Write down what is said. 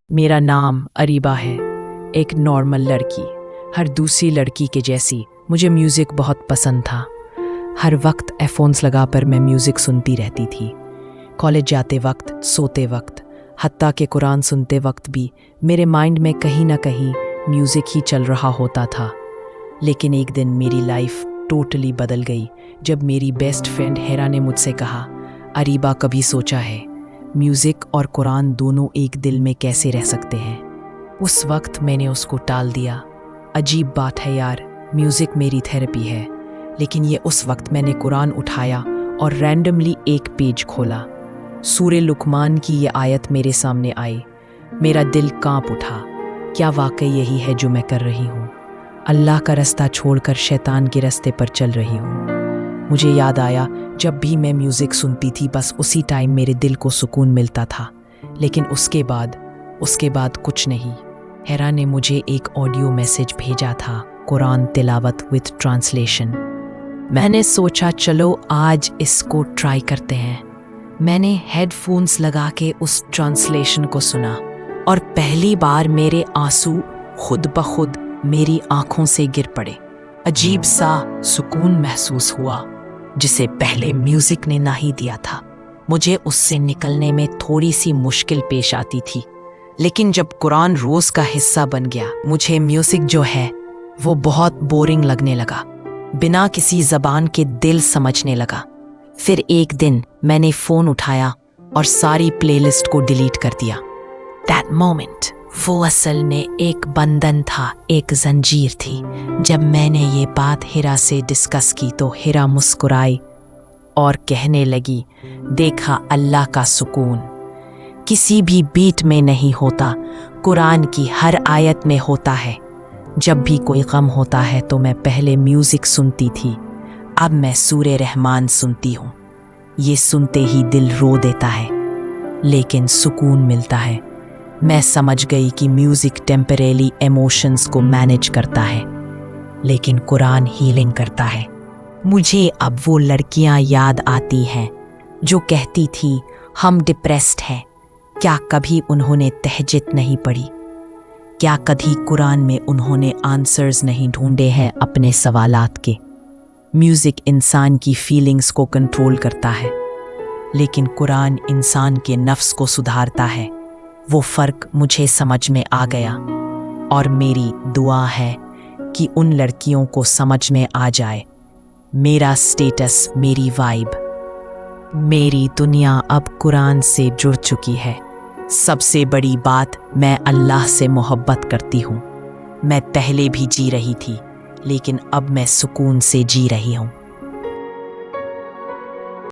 मेरा नाम अरीबा है, एक नॉर्मल लड़की, हर दूसरी लड़की के जैसी। मुझे म्यूज़िक बहुत पसंद था। हर वक्त एयरफोन्स लगाकर मैं म्यूज़िक सुनती रहती थी। कॉलेज जाते वक्त, सोते वक्त, हत्ता के कुरान सुनते वक्त भी मेरे माइंड में कहीं ना कहीं म्यूज़िक ही चल रहा होता था। लेकिन एक दिन मेरी लाइफ टोटली बदल गई जब मेरी बेस्ट फ्रेंड हेरा ने मुझसे कहा, अरीबा, कभी सोचा है म्यूज़िक और कुरान दोनों एक दिल में कैसे रह सकते हैं? उस वक्त मैंने उसको टाल दिया। अजीब बात है यार, म्यूज़िक मेरी थेरेपी है। लेकिन ये उस वक्त मैंने कुरान उठाया और रैंडमली एक पेज खोला। सूरे लुकमान की ये आयत मेरे सामने आई। मेरा दिल कांप उठा। क्या वाकई यही है जो मैं कर रही हूँ? अल्लाह का रास्ता छोड़कर शैतान के रास्ते पर चल रही हूँ। मुझे याद आया, जब भी मैं म्यूज़िक सुनती थी बस उसी टाइम मेरे दिल को सुकून मिलता था। लेकिन उसके बाद कुछ नहीं। हेरा ने मुझे एक ऑडियो मैसेज भेजा था, कुरान तिलावत विद ट्रांसलेशन। मैंने सोचा चलो आज इसको ट्राई करते हैं। मैंने हेडफोन्स लगा के उस ट्रांसलेशन को सुना और पहली बार मेरे आंसू खुद ब खुद मेरी आंखों से गिर पड़े। अजीब सा सुकून महसूस हुआ जिसे पहले म्यूजिक ने ना ही दिया था। मुझे उससे निकलने में थोड़ी सी मुश्किल पेश आती थी, लेकिन जब कुरान रोज का हिस्सा बन गया, मुझे म्यूजिक जो है वो बहुत बोरिंग लगने लगा। बिना किसी जबान के दिल समझने लगा। फिर एक दिन मैंने फोन उठाया और सारी प्लेलिस्ट को डिलीट कर दिया। दैट मोमेंट, वो असल में एक बंधन था, एक जंजीर थी। जब मैंने ये बात हिरा से डिस्कस की तो हिरा मुस्कुराई और कहने लगी, देखा, अल्लाह का सुकून किसी भी बीट में नहीं होता, कुरान की हर आयत में होता है। जब भी कोई गम होता है तो मैं पहले म्यूजिक सुनती थी, अब मैं सूरे रहमान सुनती हूँ। ये सुनते ही दिल रो देता है, लेकिन सुकून मिलता है। मैं समझ गई कि म्यूजिक टेम्परेरी इमोशंस को मैनेज करता है, लेकिन कुरान हीलिंग करता है। मुझे अब वो लड़कियां याद आती हैं जो कहती थी हम डिप्रेस्ड हैं। क्या कभी उन्होंने तहज्जुद नहीं पढ़ी? क्या कभी कुरान में उन्होंने आंसर्स नहीं ढूंढे हैं अपने सवालात के? म्यूजिक इंसान की फीलिंग्स को कंट्रोल करता है, लेकिन कुरान इंसान के नफ्स को सुधारता है। वो फ़र्क मुझे समझ में आ गया और मेरी दुआ है कि उन लड़कियों को समझ में आ जाए। मेरा स्टेटस, मेरी वाइब, मेरी दुनिया अब कुरान से जुड़ चुकी है। सबसे बड़ी बात, मैं अल्लाह से मोहब्बत करती हूँ। मैं पहले भी जी रही थी, लेकिन अब मैं सुकून से जी रही हूँ।